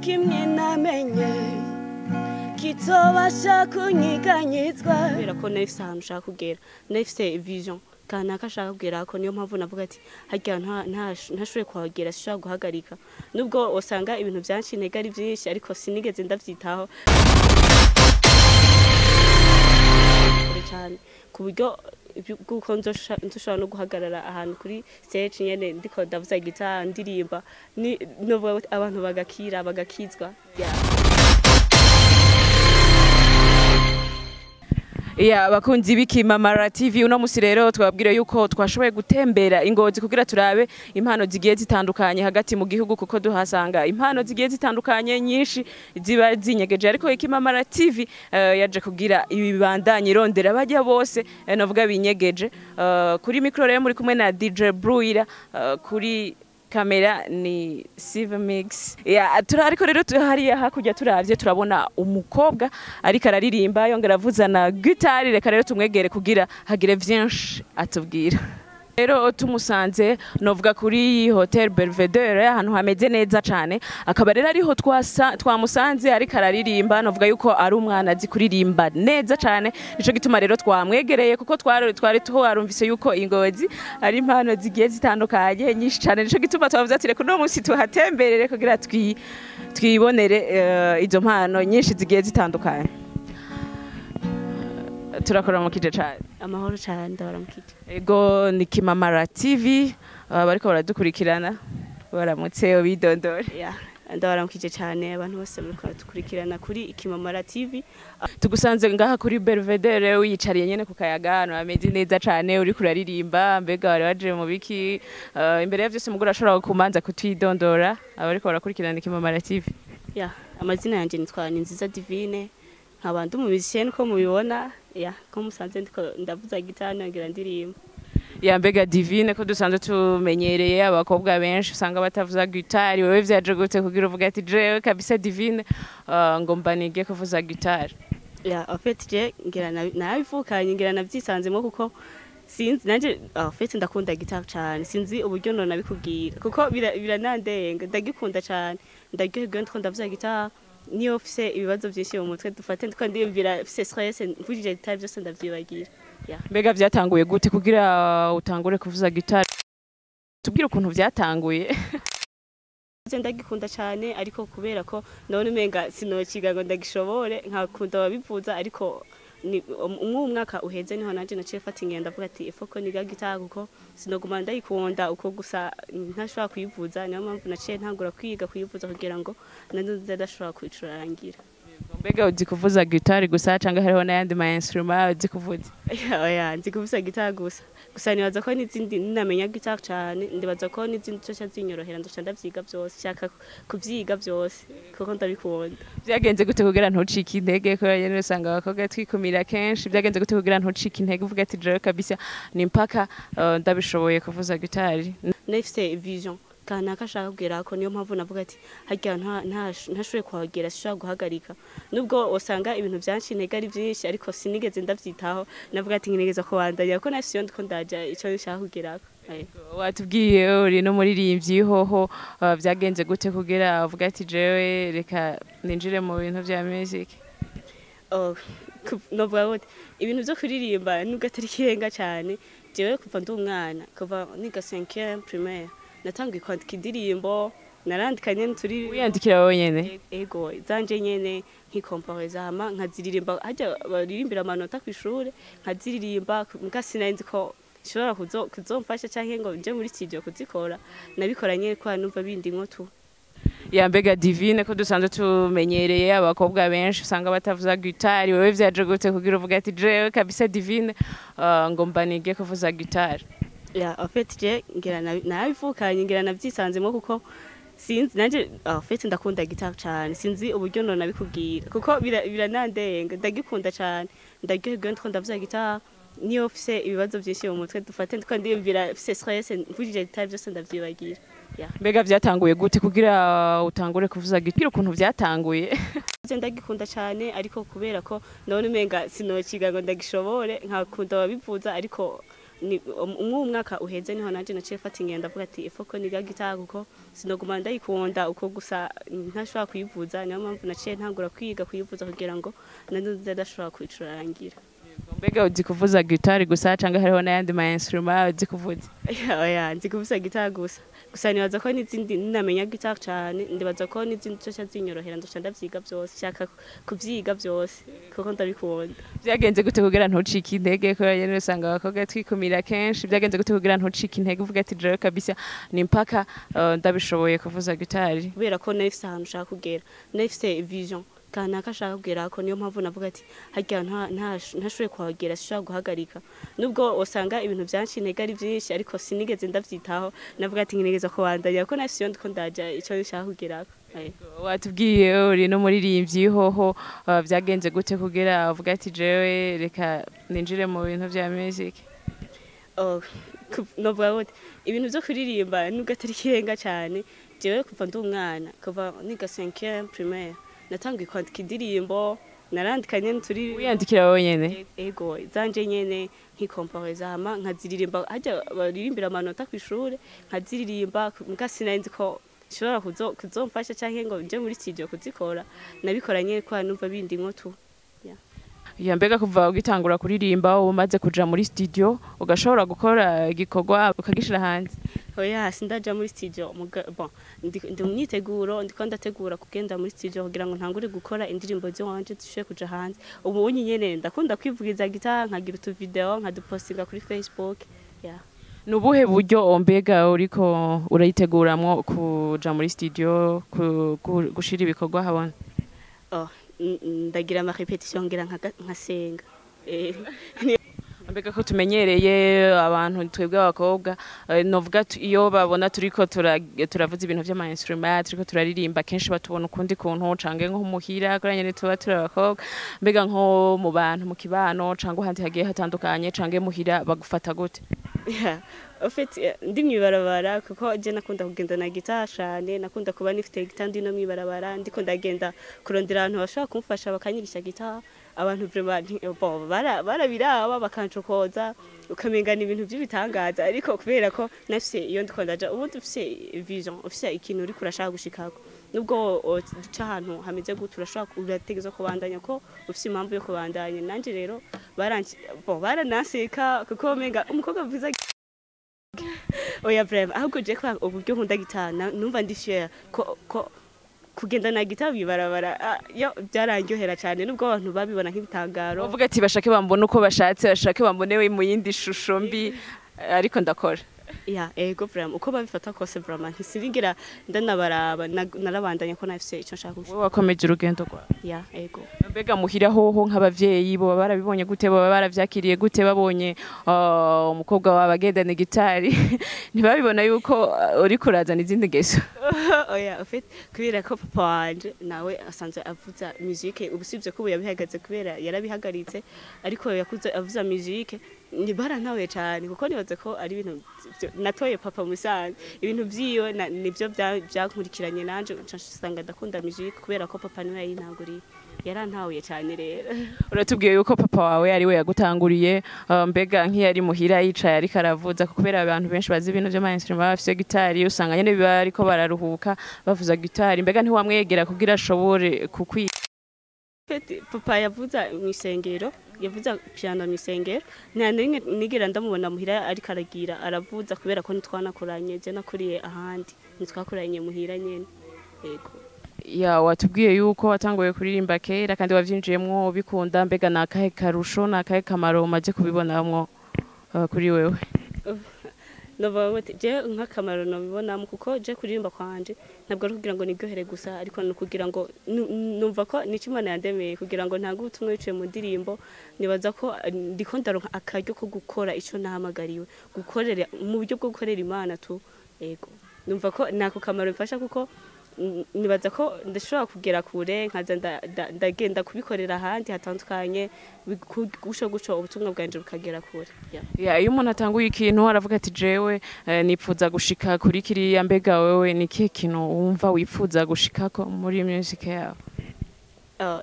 kimwe namenye kitobasha kunyiganyizwa kubera ko nafise ahantu ushaka kugera nafise vision kanaka ashaka kugera ko niyo mpamvu navuga ati harya ntashoboye kuhagera sishobora guhagarika nubwo usanga ibintu byanshi intege ari byinshi ariko sinigeze ndavyitaho cyane ku buryo bw'uko nzoshobora no guhagarara ahantu kuri stage nyene ndiko ndavuza gitara ndirimba n'ubwo abantu bagakizwa bakunzi b'Impano TV uno musi rero twabwire yuko twashoboye gutembera Ngozi kugira turabe impano zigiye zitandukanye hagati mu gihugu kuko duhasanga impano zigiye zitandukanye nyinshi ziba zinyegeje ariko Impano TV yaje kugira ibibandanye irondera bajya bose navuga binyegeje kuri micro rero muri kumwe na DJ Bruira kuri kamera ni Silver Mix ariko rero hariya hakurya turavye turabona umukobwa ariko araririmba yongera avuzana gitari reka rero tumwegere kugira hagire vyinshi atubwira rero tumusanze novuga kuri Hotel Belvedere ahantu hameze neza cyane akaba rero ariho twamusanze ariko araririmba novuga yuko ari umwana azi kuririmba neza cyane nico gituma rero twamwegereye kuko twari tuharumvise yuko Ngozi ari impano zigiye zitandukanye nyinshi cyane nico gituma twavuze ati reka no musi tuhatemberere kugira twibonere izo mpano nyinshi zigiye zitandukanye turakora mu kije cyane amahoro cyane ndabaramukije ego ni Impano TV bariko baradukurikirana baramutse bidondore ndabaramukije cyane abantu bose bariko baradukurikirana kuri Impano TV tugusanze ngaha kuri Belvedere wiyicariye nyene ku kayaga no ameze neza cyane uri kuraririmba mbega bari baje mu biki imbere ya byose mugura ashobora kumanza kutwidondora abariko barakurikirana Impano TV amazina yanje nitwa Ninziza Divine nkabandi mu musician ko mubibona ko musanze ndiko ndavuza gitara nongera ndirimba mbega Divine ko dusanzwe tumenyereye abakobwa benshi usanga batavuza gitari wewe vyaje gute kugira uvuga ati jewe kabisa Divine ngo mbanige kuvuza gitari en fait je ngira nabivukanye ngira navyisanzemo kuko sinzi nanje en fait ndakunda gitari cyane sinzi uburyo none nabikubwira kuko biranandenga ndagikunda cyane ndaryoherwa ndiko ndavuza gitari niyo ufise ibibazo byinshi mu mutwe dufate ndiko ndiyumvira ufise stress mvugije gitari byose ndavyibagira mbega vyatanguye gute kugira utangure kuvuza gitari tubwire ukuntu vyatanguye ndagikunda cyane ariko kubera ko none umenga sinokiga ngo ndagishobore nkakunda babivuza ariko umwaka uheze niho nanje naciye fata ingenda avuga ati ifoko niga gitari kuko sinoguma ndayikunda uko gusa ntashobora kuyivuza niyo mpamvu naciye ntangura kwiga kuyivuza kugira ngo nanduze ndashobora kuyicurangira mbega uzi kuvuza gitari gusa cyangwa hariho n'ayandi ma instrument uzi kuvuza nzi kuvuza gitari gusa nibaza ko n'izindi ninamenya gitari cyane ndibaza ko n'izindi cyo zinyorohera ndoca ndavyiga byose shaka kuvyiga byose kuko ndabikunda byagenze gute kugira ntucike intege ko yene usanga abakobwa twikumira kenshi byagenze gute kugira ntucike intege uvuga ati jewe kabisa ni mpaka ndabishoboye kuvuza gitari nafise vision kanaka ashaka kugera ko niyo mpamvu navuga ati harya ntashoboye kuhagera sishobora guhagarika nubwo usanga ibintu byanshi intege ari byinshi ariko sinigeze ndavyitaho navuga ati nkinegeza kubandanya ko nafise ndiko ndaja ico nshaka kugerako watubwiye uri no muririmbyi hoho byagenze gute kugira uvuga ati jewe reka ninjire mu bintu bya music novuga gute ibintu byo kuririmba nubwo atari kirenga cyane jewe kuva ndi umwana kuva niga 5e primaire natangiye kwandika indirimbo narandika nyene turi wiyandikira wowe nyene ego zanje nyene nkikomporeza hama nkaziririmba hajya baririmbira amanota kw'ishure nkaziririmba mugasinanzi ko shobora kuzomfasha canke ngo nje muri studio kuzikora nabikora nyene kwa numva bindi nkotu mbega Divine ko dusanzwe tumenyereye abakobwa benshi usanga batavuza gitari wewe vyaje gute kugira uvuga ati jewe kabisa Divine ngo mbanige kuvuza gitari en fait je ngira nabivukanye ngira navyisanzemo kuko sinzi nanje en fait ndakunda gitari cyane sinzi uburyo none nabikubwira kuko biranandenga ndagikunda cyane ndaryoherwa ndiko ndavuza gitari niyo ufise ibibazo byinshi mu mutwe dufate ndiko ndiyumvira ufise stress mvugije gitari byose ndavyibagira mbega vyatanguye gute kugira utangure kuvuza gitari ukuntu vyatanguye ndagikunda cyane ariko kubera ko none umenga sinokiga ngo ndagishobore nkakunda babivuza ariko umwaka uheze niho nanje naciye fata ingendo avuga ati ifoko niga gitari kuko sinoguma ndayikunda uko gusa ntashobora kuyivuza niyo mpamvu naciye ntangura kwiga kuyivuza kugira ngo nanuze ndashobora kuyicurangira. Mbega uzi kuvuza gitari gusa cyangwa hariho n'ayandi ma instrument uzi kuvuza? Oya nzi kuvuza gitari gusa nibaza ko n'izindi ninamenya gitari cyane ndibaza ko n'izindi cyo zinyorohera ndaca ndavyiga byose shaka kuvyiga byose kuko ndabikunda. Byagenze gute kugira ntucike intege ko yene usanga abakobwa twikumira kenshi byagenze gute kugira ntucike intege uvuga ati jewe kabisa ni mpaka ndabishoboye kuvuza gitari? Kubera ko nafise ahantu ushaka kugera nafise vision kanaka ashaka kugera ko niyo mpamvu navuga ati harya ntashoboye kuhagera sishobora guhagarika nubwo usanga ibintu byanshi intege ari byinshi ariko sinigeze ndavyitaho navuga ati nkinegeza ko bandanya ko nafise ndiko ndaja ico nshaka kugera. Watubwiye uri no muririmbyi hoho byagenze gute kugira uvuga ati jewe reka ninjire mu bintu vya music? Novuga gute ibintu byo kuririmba nubwo atari kirenga cyane jewe kuva ndi umwana kuva niga 5e primaire natangiye kwandika indirimbo narandikanye turi wiyandikira wowe nyene? Ego zanje nyene nkikomporeza hama nkaziririmba hajya baririmbira amanota ku ishure nkaziririmba mugasinenzi ko shobora kuzomfasha canke ngo nje muri studio kuzikora nabikoranye kwa numva bindi nkotu. Ya mbega kuva ugitangura kuririmba umaze kuja muri studio ugashobora gukora igikorwa ukagishira hanze? Oya sindaja muri studio bon ndi myiteguro ndiko ndategura kugenda muri studio kugira ngo ntangure gukora indirimbo wanje zishoye kuja hanze. Ubu unyi nyene ndakunda kwivugiza gitara nkagira utu video nkadupostinga kuri Facebook. Nubuhe buryo mbega uriko urayiteguramwo kuja muri studio gushira ibikorwa habona? Ndagira ama repetition ngira nkasenga. Mbega ko tumenyereye abantu twebwe abakobwa novuga iyo babona turiko turavuza ibintu vy'ama instrument turiko turaririmba kenshi batubona ukundi kuntu canke nko muhira kuranye tuba turi abakobwa mbega nko mu bantu mu kibano canke handi hagiye hatandukanye canke muhira bagufata gute? Ndi mwibarabara kuko je nakunda kugenda na gitara cyane nakunda kuba nifite gitara ndi no mwibarabara ndiko ndagenda kurondera abantu bashaka kumfasha bakanyigisha gitara abantu barabiraba bakancokoza ukamengana ibintu by'ibitangaza ariko kubera ko nafise iyo ndiko ndaja ubundi ufise vision ufise ikintu uri kurashaka gushikako nubwo duca ahantu hameze gute urashaka urategeza kubandanya ko ufise impamvu yo kubandanya nanje rero baranaseka kuko menga umukobwa mvuza oya vraiment ahubwo je kwa uburyo nkunda gitana numva ndi fier ko kugenda na gitara bibarabara yo byarangyohera cyane nubwo abantu babibona nk'ibitangaro uvuga ati bashake bambone uko bashatse bashake bambonewe mu yindi shusho mbi ariko ndakora. Ego vraiment uko babifata kose vraiment ntisirigira ndanabaraba narabandanye ko nafise ico nshaka. Wowe wakomeje urugendo rwa? Ego. Mbega muhira hoho nk'abavyeyi bo barabibonye gute bo baravyakiriye gute babonye umukobwa wawe agendana gitari ntibabibona yuko uri kurazana izindi ngeso? Oya ufite kubera ko papa wanje nawe asanzwe avuza musique ubusibye ko yabihagaze kubera yarabihagaritse ariko yakuze avuza musique ni barantawe cyane kuko nibaze ko ari ibintu natoye papa musanze ibintu byiyo nibyo byankurikiranye nanje nsanga ndakunda musique kubera ko papa niwe yintanguriye yarantawe cyane rero. Uratubwiye yuko papa wawe ari we yagutanguriye mbega nk'iyari muhira yicaye ariko aravuza kubera abantu benshi bazi ibintu by'ama instrument bafise gitari usanga nyene biba ariko bararuhuka bavuza gitari mbega ntiwamwegera kugira ashobore kukwiga? Papa yavuza mwisengero yavuza piano mwisengero nigera ndamubona muhira ariko aragira aravuza kubera ko nitwanakoranye je nakuriye ahandi nitwakoranye muhira nyene. Yego. Watubwiye yuko watanguye kuririmba kera kandi wavyinjiyemwo bikunda mbega nakahe karusho nakahe kamaro umaze kubibonamwo kuri wewe? Je nk'akamaro nabibonamo kuko je kuririmba kwanje ntabwo ari kugira ngo niryohere gusa ariko no kugira ngo numva ko ni Imana yandemeye kugira ngo ntange ubutumwa biciye mu ndirimbo nibaza ko ndiko ndaronka akaryo ko gukora ico nahamagariwe gukorera mu buryo bwo gukorera Imana tu. Yego numva ko nako kamaro mfasha kuko nibaza ko ndashobora kugera kure nkaza ndagenda kubikorera ahandi hatandukanye guco ubutumwa bwanje bukagera kure. Iyo umuntu atanguye ikintu aravuga ati jewe nipfuza gushika kuri kiriya mbega wewe ni kihe kintu wumva wipfuza gushikako muri music yawe?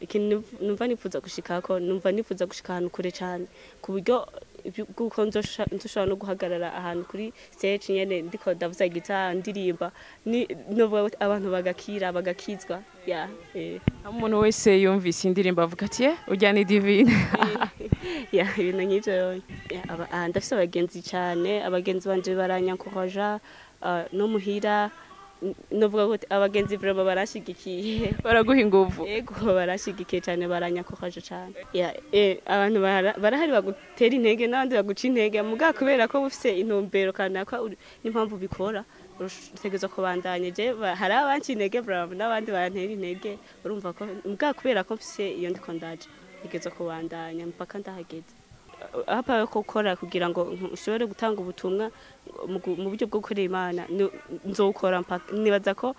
Ikintu numva nipfuza gushikako numva nipfuza gushika ahantu kure cyane ku buryo bw'uko nzoshobora no guhagarara ahantu kuri stage nyene ndiko ndavuza gitari ndirimba novuga abantu bagakizwa umuntu wese yumvise indirimbo avuga ati urya ni Divine ibintu nk'ivyo ndafise abagenzi cyane abagenzi banje baranyankoraja no muhira novuga ko abagenzi vraiment barashigikiye baraguha inguvu yego barashigikiye cyane baranyakoraje cyane abantu barahari bagutera intege n'abandi baguca intege muga kubera ko bufise intumbero kanaka n'impamvu bikora utegeza kubandanya je hari abanci intege vraiment n'abandi barantera intege urumva ko muga kubera ko mfise iyo ndiko ndaje ntegeza kubandanya mpaka ndahageze apa gukora kugira ngo ushobore gutanga ubutumwa mu buryo bwo gukorera Imana nzokora mpaka nibaza ko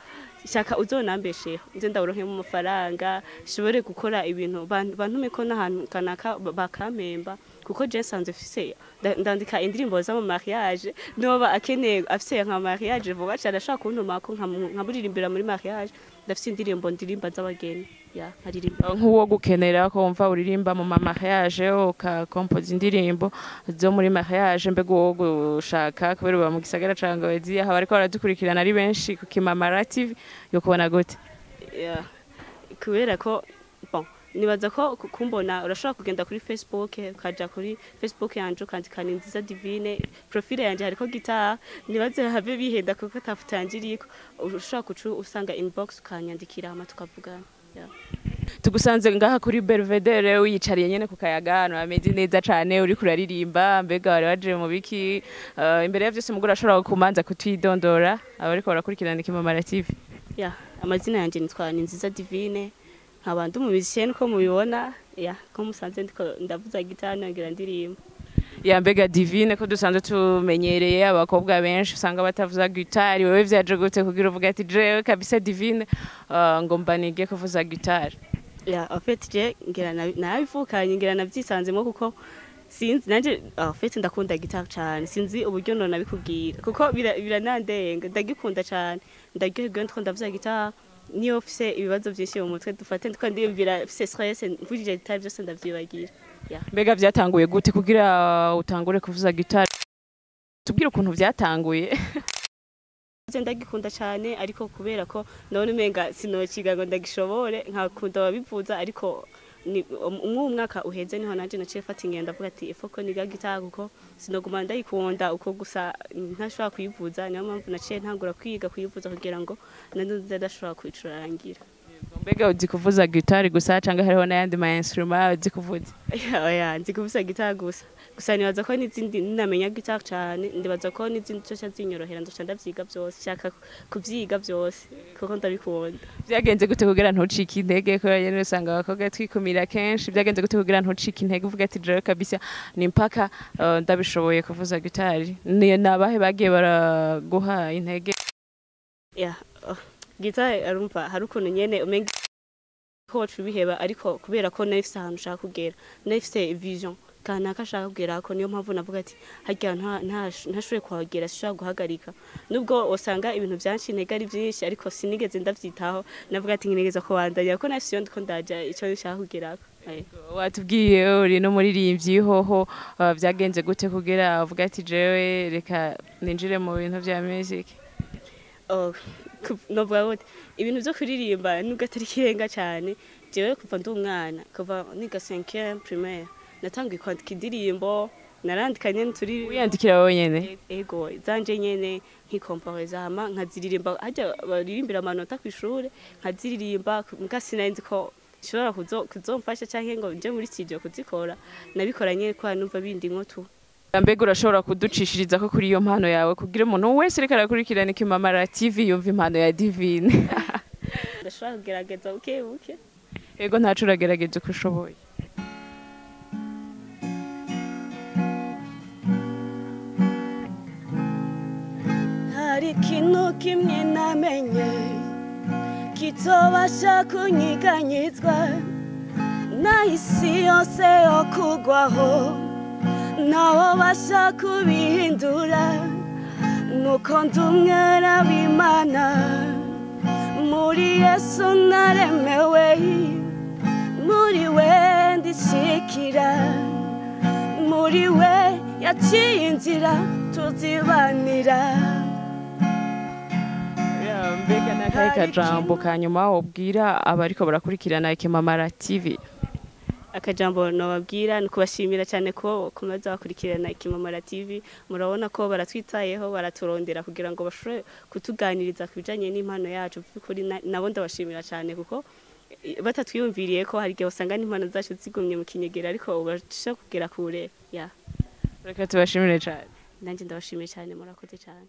shaka uzonambesheho nze ndaburonke mu mafaranga shobore gukora ibintu bantume ko n'ahantu kanaka bakampemba kuko je sanze fise ndandika indirimbo za mu mariage noba akeneye afise nka mariage vuba cyane ashaka kuntuma ko nkaburirimbira muri mariage ndafise indirimbo ndirimba z'abageni nkaririmba nk'uwo gukenera ko wumva uririmba mu mariage uka compose indirimbo zo muri mariage mbega uwo gushaka kubera uba mu gisagara ca Ngozi aho bariko baradukurikirana ari benshi ku Kimamara TV yo kubona gute kubera ko nibaza ko kumbona urashobora kugenda kuri Facebook ukaja kuri Facebook yanje ukandika Ninziza Divine profile yanje hariko gitara nibaze have bihenda kuko tafutangiriko ushobora kucu usanga inbox ukanyandikira ama tukavugana tugusanze ngaha kuri Belvedere uyicariye nyene ku kayaga ameze neza cane uri kuraririmba mbega wari waje mu biki imbere ya byose mugura ashobora kumanza kutwidondora abariko barakurikirana Kimamara TV amazina yanje nitwa Ninziza Divine nk'abantu mu musician ko mubibona ko musanze ndiko ndavuza gitari ngira ndirimba mbega Divine ko dusanzwe tumenyereye abakobwa benshi usanga batavuza gitari wewe vyaje gute kugira uvuga ati jewe kabisa Divine ngo mbanige kuvuza gitari en fait je ngira nabivukanye ngira navyisanzemo kuko sinzi nanje en fait ndakunda gitari cyane sinzi uburyo none nabikubwira kuko biranandenga ndagikunda cyane ndagihegwe ndiko ndavuza gitari niyo ufise ibibazo byinshi mu mutwe dufate ndiko ndiyumvira ufise stress mvugije gitari byose ndavyibagira mbega vyatanguye gute kugira utangure kuvuza gitari tubwire ukuntu vyatanguye ndagikunda cyane ariko kubera ko none umenga sinokiga ngo ndagishobore nkakunda wabivuza ariko umwaka uheze niho nanje naciye fata ingenda avuga ati ifoko niga gitari kuko sinoguma ndayikunda uko gusa ntashobora kuyivuza niyo mpamvu naciye ntangura kwiga kuyivuza kugira ngo nanone ndashobora kwicurangira mbega uzi kuvuza gitari gusa cyangwa hariho n'ayandi ma instrument uzi kuvuza nzi kuvuza gitari gusa nibaza ko n'izindi ninamenya gitari cyane ndibaza ko n'izindi cyo zinyorohera ndoca ndavyiga byose shaka kuvyiga byose kuko ndabikunda byagenze gute kugira ntucike intege ko yene usanga abakobwa twikumira kenshi byagenze gute kugira ntucike intege uvuga ati jewe kabisa ni mpaka ndabishoboye kuvuza gitari nabahe bagiye baraguha intege gitari arumva hari ukuntu nyene umenga ko biheba ariko kubera ko nafise ahantu ushaka kugera nafise vision kanaka ashaka kugera ko niyo mpamvu navuga ati harya ntashobore kuhagera sishobora guhagarika nubwo usanga ibintu byanshi intege ari byinshi ariko sinigeze ndavyitaho navuga ati nkinegeza kubandanya ko nafise iyo ndiko ndaja ico nshaka kugerako watubwiye uri no muririmbyi hoho vyagenze gute kugira uvuga ati jewe reka ninjire mu bintu vya music novuga gute ibintu byo kuririmba nubwo atari kirenga cyane jewe kuva ndi umwana kuva niga 5e primaire natangiye kwandika indirimbo narandika nyene turi uyandikira wowe nyene ego zanje nyene nkikomporeza hama nkaziririmba hajya baririmbira amanota kw'ishure nkaziririmba mugasinanzi ko shobora kuzomfasha canke ngo nje muri studio kuzikora nabikora nyene kwa numva bindi nkotu mbega urashobora kuducishiriza ko kuri iyo mpano yawe kugira umuntu wese reka arakurikirana Kimamara TV yumva impano ya Divine ndashobora kugerageza buke ego ntacu uragerageza uko ushoboye hari ikintu kimwe namenye kitobasha kunyiganyizwa n'isi yose yo kugwaho naho basha kubihindura nuko ndi umwana w'Imana muri Yesu naremewe muri we ndishikira muri we yaciye inzira tuzibanira. Mbega n'akahe kajambo kanyuma wobwira abariko barakurikirana Ikimamara TV? Akajambo nababwira ni kubashimira cyane ko kumaze bakurikirana Ikimamara TV. Murabona ko baratwitayeho, baraturondera kugira ngo bashobore kutuganiriza kubijanye n'impano yacu. Kuri nabo ndabashimira cyane kuko batatwiyumviriye ko hari gihe usanga n'impano zacu zigumye mu kinyegera, ariko ubasha kugera kure. Ya reka tubashimire cyane. Nanjye ndabashimiye cyane, murakoze cyane.